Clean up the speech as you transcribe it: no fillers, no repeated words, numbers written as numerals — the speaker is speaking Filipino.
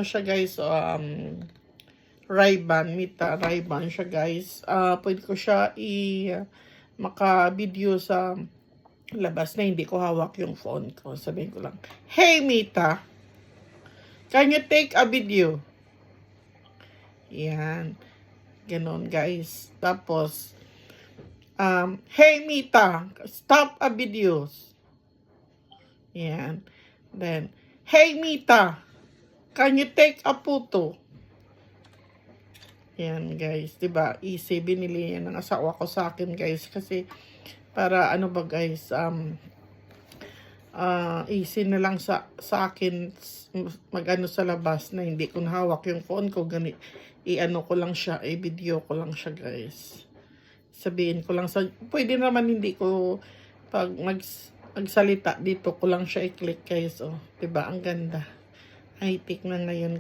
Siya guys, Ray-Ban, Meta Ray-Ban siya guys. Pwede ko siya maka-video sa labas na hindi ko hawak yung phone ko. Sabihin ko lang, "Hey Mita, can you take a video?" Yan. Ganon guys. Tapos, "Hey Mita, stop a videos." Yan. Then, "Hey Mita, can you take a photo?" Yan guys, 'di ba? Easy, binili yan ng asawa ko sa akin guys kasi para ano ba guys, easy na lang sa akin magano sa labas na hindi ko nahawak yung phone ko, i-ano ko lang siya, i-video ko lang siya guys. Sabihin ko lang pwede naman hindi ko pag magsalita dito ko lang siya i-click guys, oh, 'di ba? Ang ganda. High-tech na ngayon.